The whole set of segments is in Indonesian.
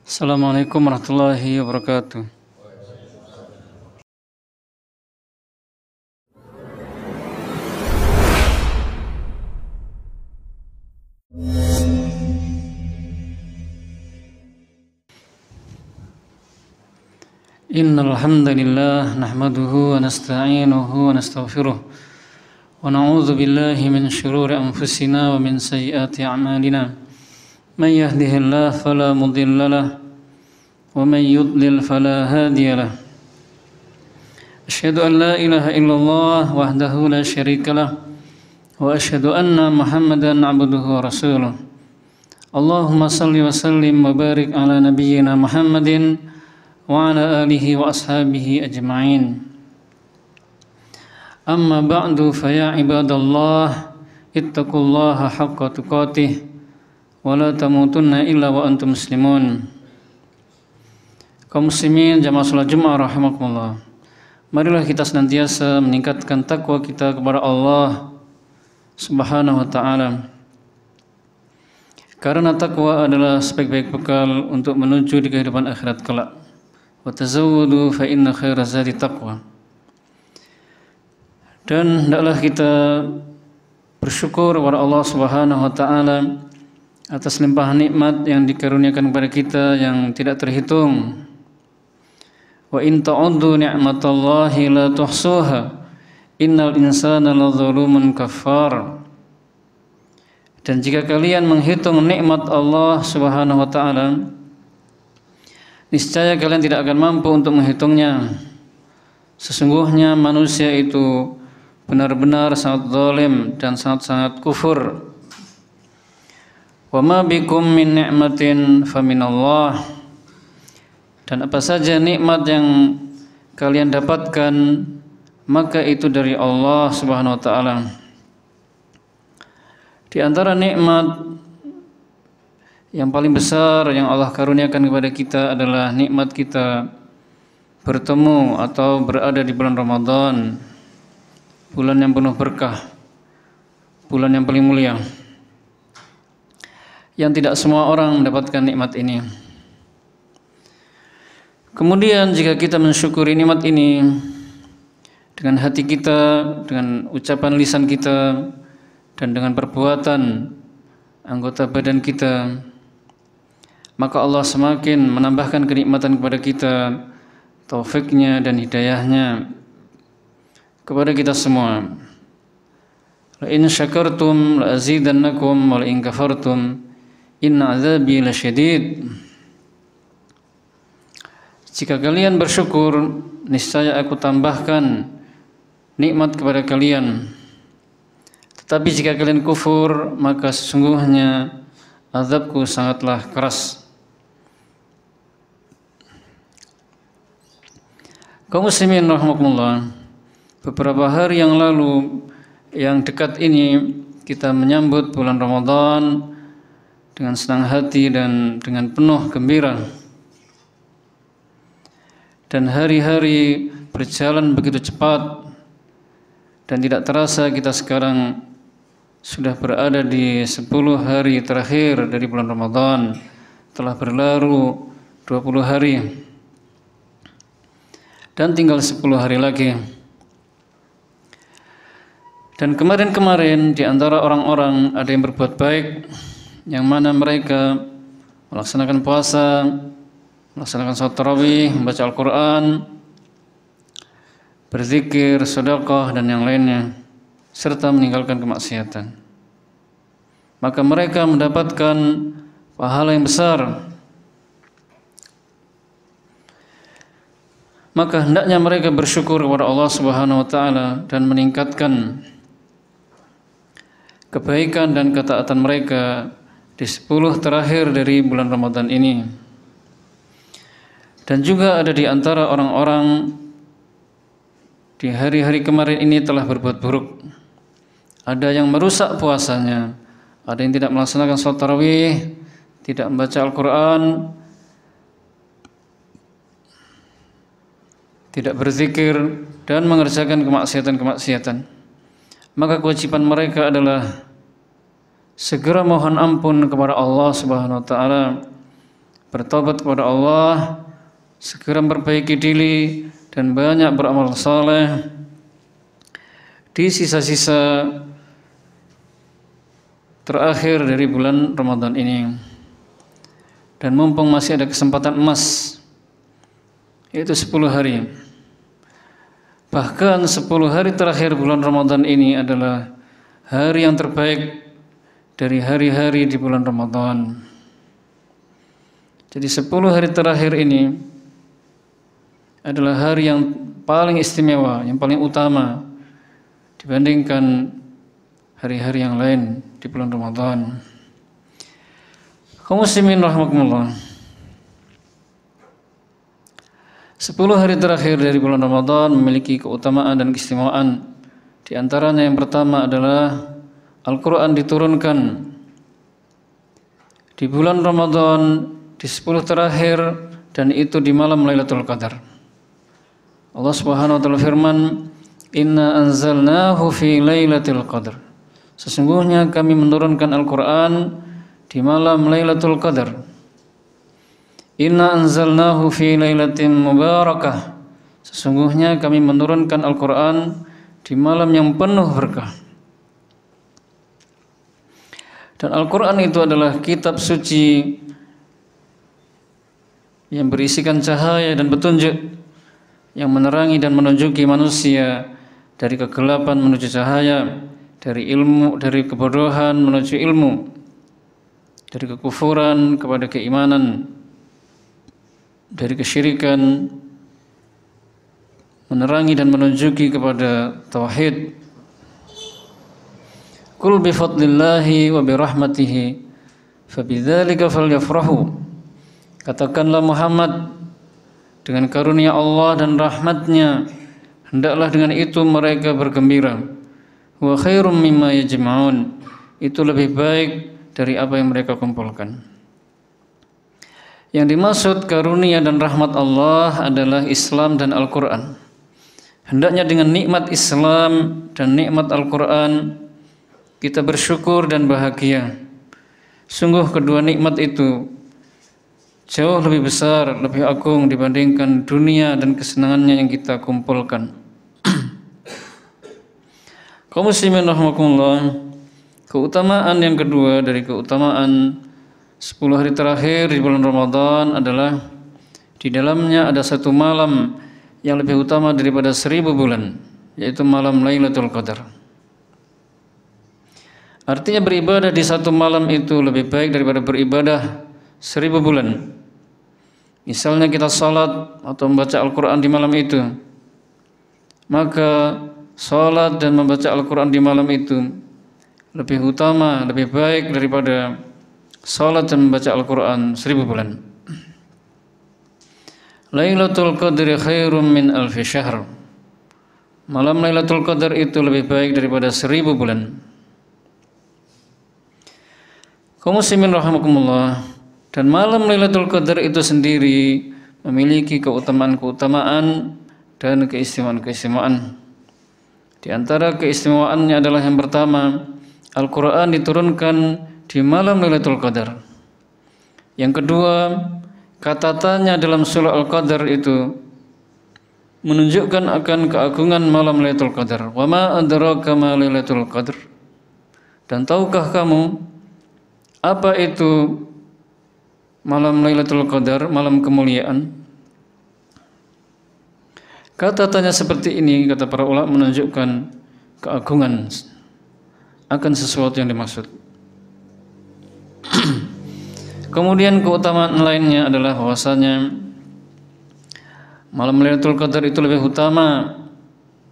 Assalamualaikum warahmatullahi wabarakatuh. Innal hamdalillah nahmaduhu wa nasta'inuhu wa nastaghfiruh wa na'udzu billahi min shururi anfusina wa min sayyiati a'malina. Man yahdihillahu fala mudilla lahu wa man yudlil fala hadiya lahu. Asyhadu an la ilaha illallah wahdahu la syarika lahu wa asyhadu anna Muhammadan 'abduhu wa rasuluh. Allahumma shalli wa sallim wa barik ala nabiyyina Muhammadin wa ala alihi wa ashabihi ajma'in. Amma ba'du fa ya ibadallah ittaqullaha haqqa tuqatih wa la tamutunna illa wa antum muslimun. Kaum muslimin jamaah salat Jumat rahimakumullah. Marilah kita senantiasa meningkatkan takwa kita kepada Allah Subhanahu wa taala. Karena takwa adalah sebaik-baik bekal untuk menuju di kehidupan akhirat kelak. Wa tazawwadu fa inna khaira zadi taqwa. Dan hendaklah kita bersyukur kepada Allah Subhanahu wa taala atas limpahan nikmat yang dikaruniakan kepada kita yang tidak terhitung. Wa in ta'uddu ni'matallahi la tuhsuha innal insana ladzalumun kafar. Dan jika kalian menghitung nikmat Allah Subhanahu wa taala, niscaya kalian tidak akan mampu untuk menghitungnya. Sesungguhnya manusia itu benar-benar sangat zalim dan sangat-sangat kufur. Wa ma bikum min ni'matin faminallah. Dan apa saja nikmat yang kalian dapatkan, maka itu dari Allah Subhanahu wa taala. Di antara nikmat yang paling besar yang Allah karuniakan kepada kita adalah nikmat kita bertemu atau berada di bulan Ramadan, bulan yang penuh berkah, bulan yang paling mulia, yang tidak semua orang mendapatkan nikmat ini. Kemudian jika kita mensyukuri nikmat ini dengan hati kita, dengan ucapan lisan kita, dan dengan perbuatan anggota badan kita, maka Allah semakin menambahkan kenikmatan kepada kita, taufiknya dan hidayahnya kepada kita semua. La in syakartum la azidannakum wa la in kafartum inna azabi lasyadid. Jika kalian bersyukur, niscaya aku tambahkan nikmat kepada kalian. Tetapi jika kalian kufur, maka sesungguhnya azabku sangatlah keras. Kaum muslimin rahimakumullah, beberapa hari yang lalu, yang dekat ini, kita menyambut bulan Ramadan dengan senang hati dan dengan penuh gembira. Dan hari-hari berjalan begitu cepat, dan tidak terasa kita sekarang sudah berada di 10 hari terakhir dari bulan Ramadan. Telah berlalu 20 hari dan tinggal 10 hari lagi. Dan kemarin-kemarin di antara orang-orang ada yang berbuat baik, yang mana mereka melaksanakan puasa, melaksanakan salat tarawih, membaca Al-Quran, berzikir, sedekah dan yang lainnya, serta meninggalkan kemaksiatan. Maka mereka mendapatkan pahala yang besar. Maka hendaknya mereka bersyukur kepada Allah Subhanahu wa taala dan meningkatkan kebaikan dan ketaatan mereka di 10 terakhir dari bulan Ramadan ini. Dan juga ada di antara orang-orang di hari-hari kemarin ini telah berbuat buruk. Ada yang merusak puasanya, ada yang tidak melaksanakan salat tarawih, tidak membaca Al-Quran, tidak berzikir, dan mengerjakan kemaksiatan-kemaksiatan. Maka kewajiban mereka adalah segera mohon ampun kepada Allah Subhanahu wa taala bertobat kepada Allah, segera memperbaiki diri dan banyak beramal saleh di sisa-sisa terakhir dari bulan Ramadan ini. Dan mumpung masih ada kesempatan emas, yaitu 10 hari. Bahkan 10 hari terakhir bulan Ramadan ini adalah hari yang terbaik dari hari-hari di bulan Ramadan. Jadi 10 hari terakhir ini adalah hari yang paling istimewa, yang paling utama dibandingkan hari-hari yang lain di bulan Ramadan. Kaum muslimin rahimakumullah. 10 hari terakhir dari bulan Ramadan memiliki keutamaan dan keistimewaan. Di antaranya yang pertama adalah Al-Quran diturunkan di bulan Ramadan di 10 terakhir, dan itu di malam Lailatul Qadar. Allah Subhanahu wa taala firman, "Inna anzalnahu fi Lailatul Qadar." Sesungguhnya kami menurunkan Al-Quran di malam Lailatul Qadar. Inna anzalnahu fi lailatin mubarakah. Sesungguhnya kami menurunkan Al-Quran di malam yang penuh berkah. Dan Al-Quran itu adalah kitab suci yang berisikan cahaya dan petunjuk, yang menerangi dan menunjuki manusia dari kegelapan menuju cahaya, dari ilmu, dari kebodohan menuju ilmu, dari kekufuran kepada keimanan, dari kesyirikan menerangi dan menunjuki kepada tauhid. Qul bi fadlillahi wa bi rahmatihi fabidzalika falyafrahu. Katakanlah Muhammad, dengan karunia Allah dan rahmatnya hendaklah dengan itu mereka bergembira. Wa khairum mimma yajma'un. Itu lebih baik dari apa yang mereka kumpulkan. Yang dimaksud karunia dan rahmat Allah adalah Islam dan Al-Quran. Hendaknya dengan nikmat Islam dan nikmat Al-Quran kita bersyukur dan bahagia. Sungguh kedua nikmat itu jauh lebih besar, lebih agung dibandingkan dunia dan kesenangannya yang kita kumpulkan. Kaum muslimin rahimakumullah, keutamaan yang kedua dari keutamaan 10 hari terakhir di bulan Ramadan adalah di dalamnya ada satu malam yang lebih utama daripada 1000 bulan, yaitu malam Lailatul Qadar. Artinya beribadah di satu malam itu lebih baik daripada beribadah 1000 bulan. Misalnya kita salat atau membaca Al-Quran di malam itu, maka salat dan membaca Al-Quran di malam itu lebih utama, lebih baik daripada salat dan membaca Al-Quran 1000 bulan. Lailatul Qadri khairum min alfi syahr. Malam Lailatul Qadar itu lebih baik daripada 1000 bulan. Kaum muslimin rahimakumullah, dan malam Lailatul Qadar itu sendiri memiliki keutamaan-keutamaan dan keistimewaan-keistimewaan. Di antara keistimewaannya adalah yang pertama, Al-Quran diturunkan di malam Lailatul Qadar. Yang kedua, kata-katanya dalam surah Al-Qadar itu menunjukkan akan keagungan malam Lailatul Qadar. Wa ma adraka ma Lailatul Qadar. Dan tahukah kamu apa itu malam Lailatul Qadar, malam kemuliaan? Kata-katanya seperti ini, kata para ulama, menunjukkan keagungan akan sesuatu yang dimaksud. Kemudian keutamaan lainnya adalah bahwasanya malam Lailatul Qadar itu lebih utama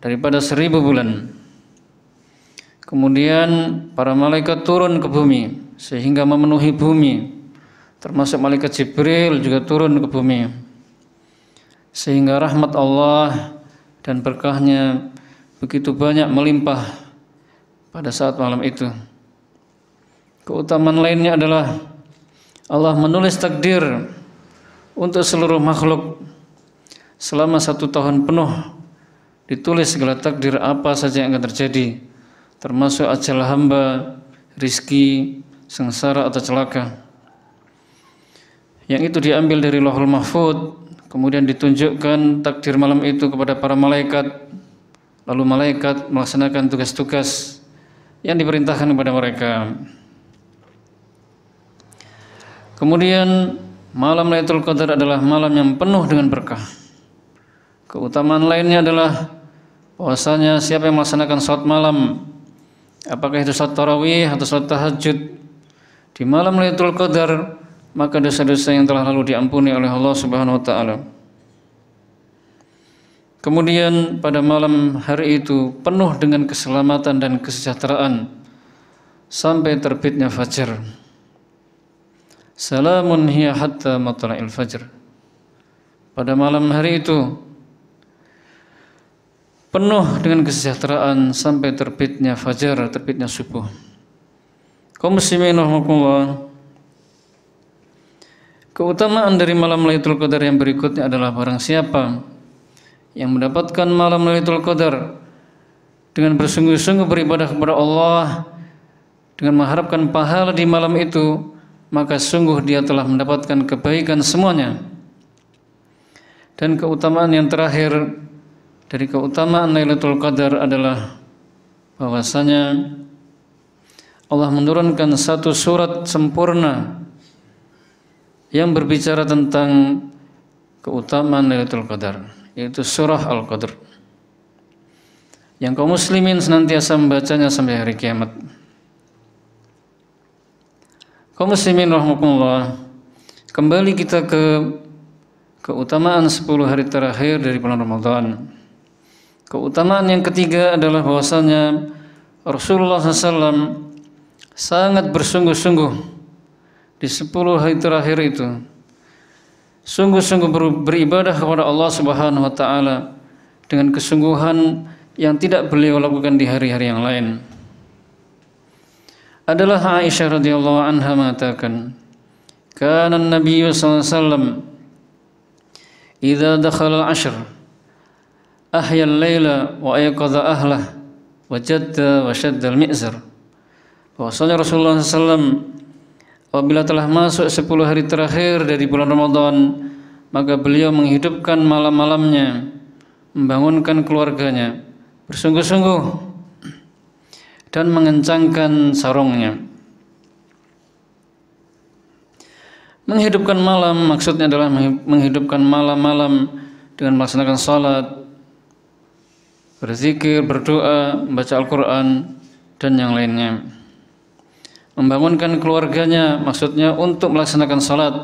daripada 1000 bulan. Kemudian para malaikat turun ke bumi sehingga memenuhi bumi, termasuk malaikat Jibril juga turun ke bumi, sehingga rahmat Allah dan berkahnya begitu banyak melimpah pada saat malam itu. Keutamaan lainnya adalah Allah menulis takdir untuk seluruh makhluk selama 1 tahun penuh. Ditulis segala takdir apa saja yang akan terjadi, termasuk ajal hamba, rizki, sengsara atau celaka. yang itu diambil dari Lauhul Mahfuz, kemudian ditunjukkan takdir malam itu kepada para malaikat, lalu malaikat melaksanakan tugas-tugas yang diperintahkan kepada mereka. Kemudian malam Lailatul Qadar adalah malam yang penuh dengan berkah. Keutamaan lainnya adalah bahwasanya siapa yang melaksanakan salat malam, apakah itu salat tarawih atau salat tahajud di malam Lailatul Qadar, maka dosa-dosa yang telah lalu diampuni oleh Allah Subhanahu wa taala. Kemudian pada malam hari itu penuh dengan keselamatan dan kesejahteraan sampai terbitnya fajar. Salamun hiya hatta matla'il fajr. Pada malam hari itu penuh dengan kesejahteraan sampai terbitnya fajar, terbitnya subuh. Kaum muslimin rahimakumullah, keutamaan dari malam Lailatul Qadar yang berikutnya adalah barang siapa yang mendapatkan malam Lailatul Qadar dengan bersungguh-sungguh beribadah kepada Allah dengan mengharapkan pahala di malam itu, maka sungguh dia telah mendapatkan kebaikan semuanya. Dan keutamaan yang terakhir dari keutamaan Lailatul Qadar adalah bahwasanya Allah menurunkan satu surat sempurna yang berbicara tentang keutamaan Lailatul Qadar, yaitu surah Al-Qadr, yang kaum muslimin senantiasa membacanya sampai hari kiamat. Kaum muslimin rahimakumullah, kembali kita ke keutamaan 10 hari terakhir dari bulan Ramadan. Keutamaan yang ketiga adalah bahwasanya Rasulullah SAW sangat bersungguh-sungguh di 10 hari terakhir itu, sungguh-sungguh beribadah kepada Allah Subhanahu wa taala dengan kesungguhan yang tidak beliau lakukan di hari-hari yang lain. Adalah Aisyah radhiyallahu anha mengatakan, kana Nabi sallallahu alaihi wasallam idza dakhala al-ashr ahya al-laila wa ayqadha ahlah wa jadda wa shadda al-mi'zar. Bahwasanya Rasulullah SAW apabila telah masuk 10 hari terakhir dari bulan Ramadan, maka beliau menghidupkan malam-malamnya, membangunkan keluarganya bersungguh-sungguh dan mengencangkan sarungnya. Menghidupkan malam maksudnya adalah menghidupkan malam-malam dengan melaksanakan salat, berzikir, berdoa, membaca Al-Quran, dan yang lainnya. Membangunkan keluarganya maksudnya untuk melaksanakan salat.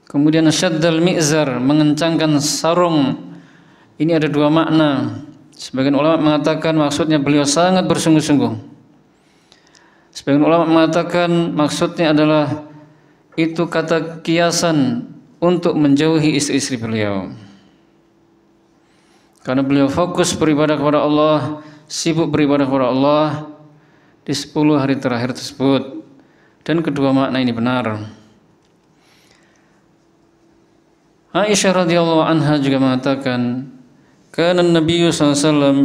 Kemudian syaddal mi'zar, mengencangkan sarung. Ini ada dua makna. Sebagian ulama mengatakan maksudnya beliau sangat bersungguh-sungguh. Sebagian ulama mengatakan maksudnya adalah itu kata kiasan untuk menjauhi istri-istri beliau. Karena beliau fokus beribadah kepada Allah, sibuk beribadah kepada Allah di 10 hari terakhir tersebut. Dan kedua makna ini benar. Aisyah radhiyallahu anha juga mengatakan, kana Nabi sallallahu alaihi wasallam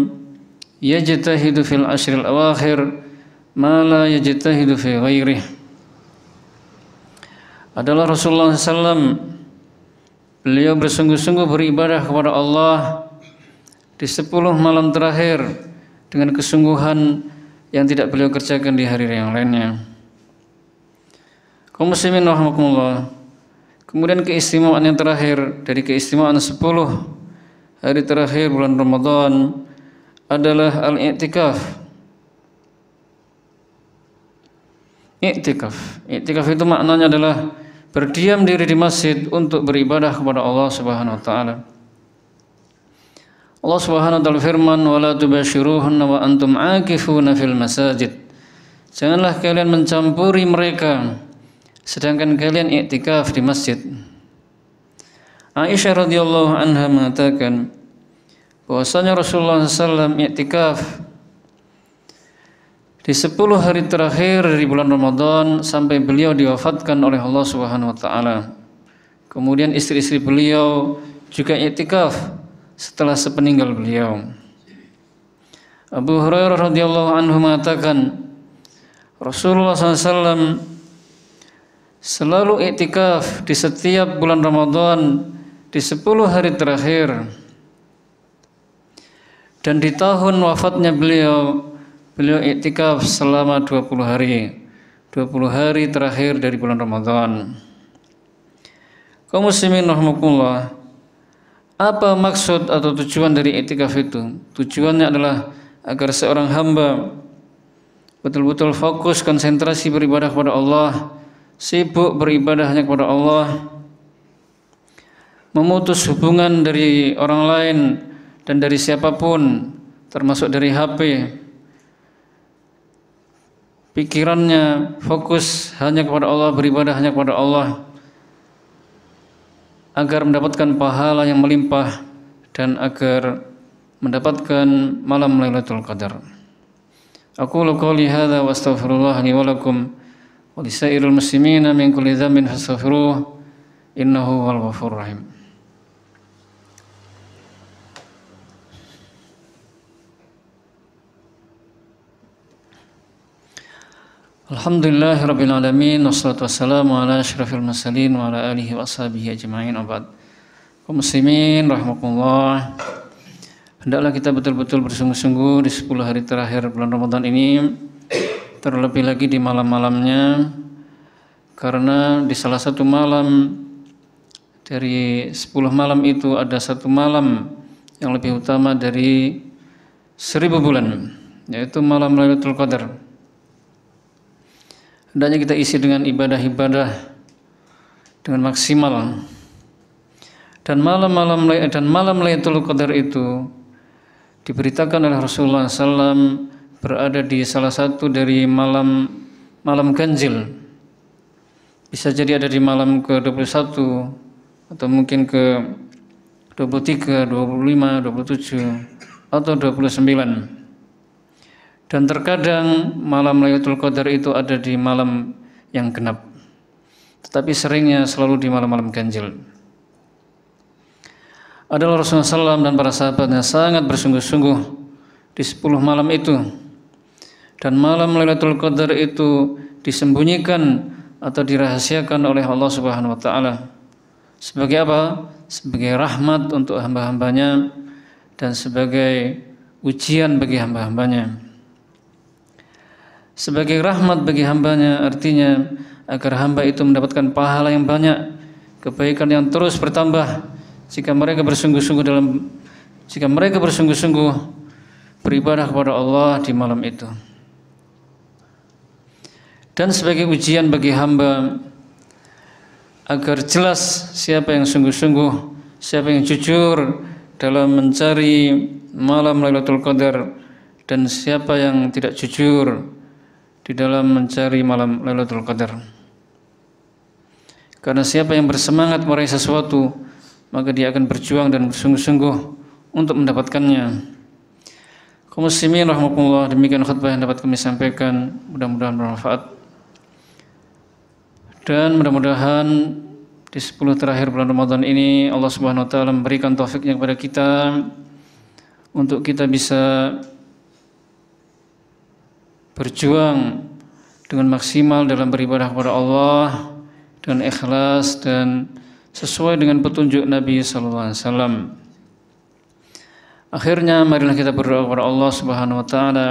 yajtahidu fil ashril awakhir ma la yajtahidu fi ghairihi. Adalah Rasulullah SAW, beliau bersungguh-sungguh beribadah kepada Allah di 10 malam terakhir dengan kesungguhan yang tidak beliau kerjakan di hari yang lainnya. Kaum muslimin rahimakumullah, kemudian keistimewaan yang terakhir dari keistimewaan 10 hari terakhir bulan Ramadan adalah al-i'tikaf. I'tikaf itu maknanya adalah berdiam diri di masjid untuk beribadah kepada Allah Subhanahu wa taala. Allah Subhanahu wa taala firman, "Wa la tubashiruhunna wa antum 'akifuna fil masajid." Janganlah kalian mencampuri mereka sedangkan kalian i'tikaf di masjid. Aisyah radhiyallahu anha mengatakan bahwasanya Rasulullah SAW i'tikaf di 10 hari terakhir dari bulan Ramadan sampai beliau diwafatkan oleh Allah Subhanahu wa taala. Kemudian istri-istri beliau juga i'tikaf setelah sepeninggal beliau. Abu Hurairah radhiyallahu anhu mengatakan Rasulullah SAW selalu iktikaf di setiap bulan Ramadan di 10 hari terakhir. Dan di tahun wafatnya beliau iktikaf selama 20 hari. 20 hari terakhir dari bulan Ramadan. Kaum muslimin rahimakumullah, apa maksud atau tujuan dari iktikaf itu? Tujuannya adalah agar seorang hamba betul-betul fokus, konsentrasi beribadah kepada Allah, sibuk beribadah hanya kepada Allah, memutus hubungan dari orang lain dan dari siapapun, termasuk dari HP. Pikirannya fokus hanya kepada Allah, beribadah hanya kepada Allah, agar mendapatkan pahala yang melimpah dan agar mendapatkan malam Lailatul Qadar. Aqulu qouli hadza wa astaghfirullah li wa lakum wa lisairil muslimina min kulli dhanbin fastaghfiruh innahu huwal ghafurur rahim. Alhamdulillahirabbil alamin wassalatu wassalamu ala asyrafil mursalin wa ala alihi wa ashabihi ajmain. Abad. Kaum muslimin rahimakumullah, hendaklah kita betul-betul bersungguh-sungguh di 10 hari terakhir bulan Ramadan ini, terlebih lagi di malam-malamnya, karena di salah satu malam dari 10 malam itu ada satu malam yang lebih utama dari 1000 bulan, yaitu malam Lailatul Qadar. Hendaknya kita isi dengan ibadah-ibadah dengan maksimal. Dan malam Lailatul Qadar itu diberitakan oleh Rasulullah SAW berada di salah satu dari malam ganjil. Bisa jadi ada di malam ke-21 atau mungkin ke-23, 25, 27 atau 29. Dan terkadang malam Lailatul Qadar itu ada di malam yang genap, tetapi seringnya selalu di malam-malam ganjil. Adalah Rasulullah SAW dan para sahabatnya sangat bersungguh-sungguh di 10 malam itu. Dan malam Lailatul Qadar itu disembunyikan atau dirahasiakan oleh Allah Subhanahu wa taala. Sebagai apa? Sebagai rahmat untuk hamba-hambanya dan sebagai ujian bagi hamba-hambanya. Sebagai rahmat bagi hambanya artinya agar hamba itu mendapatkan pahala yang banyak, kebaikan yang terus bertambah jika mereka bersungguh-sungguh beribadah kepada Allah di malam itu. Dan sebagai ujian bagi hamba agar jelas siapa yang sungguh-sungguh, siapa yang jujur dalam mencari malam Lailatul Qadar dan siapa yang tidak jujur di dalam mencari malam Lailatul Qadar. Karena siapa yang bersemangat meraih sesuatu, maka dia akan berjuang dan bersungguh-sungguh untuk mendapatkannya. Kaum muslimin rahimakumullah, demikian khutbah yang dapat kami sampaikan, mudah-mudahan bermanfaat. Dan mudah-mudahan di 10 terakhir bulan Ramadan ini Allah Subhanahu wa taala memberikan taufiknya kepada kita untuk kita bisa berjuang dengan maksimal dalam beribadah kepada Allah dengan ikhlas dan sesuai dengan petunjuk Nabi sallallahu alaihi wasallam. Akhirnya marilah kita berdoa kepada Allah Subhanahu wa taala.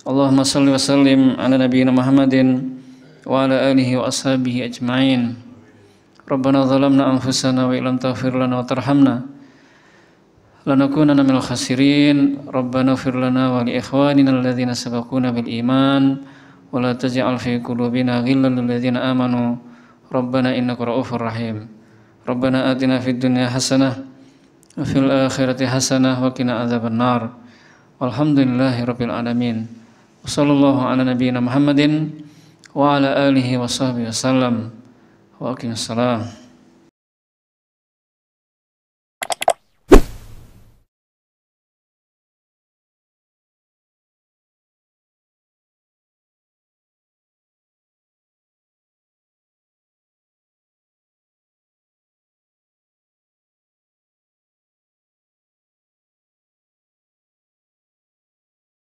Allahumma shalli wa sallim ala nabiyyina Muhammadin wa ala alihi wa ashabihi ajmain. Rabbana zalamna anfusana wa illam taghfir lana wa tarhamna lanakunanna minal khasirin. Rabbana ighfir lana wa li ikhwanina alladhina sabaquna bil iman wa la taj'al fi qulubina ghillan lil ladzina amanu rabbana innaka ra'ufur rahim. Rabbana atina fid dunya hasanah wa fil akhirati hasanah wa qina adzabannar. Walhamdulillahi rabbil alamin. Wa sallallahu ala nabiyyina Muhammadin wa ala alihi wa sahbihi wasallam. Wa aqimissalam.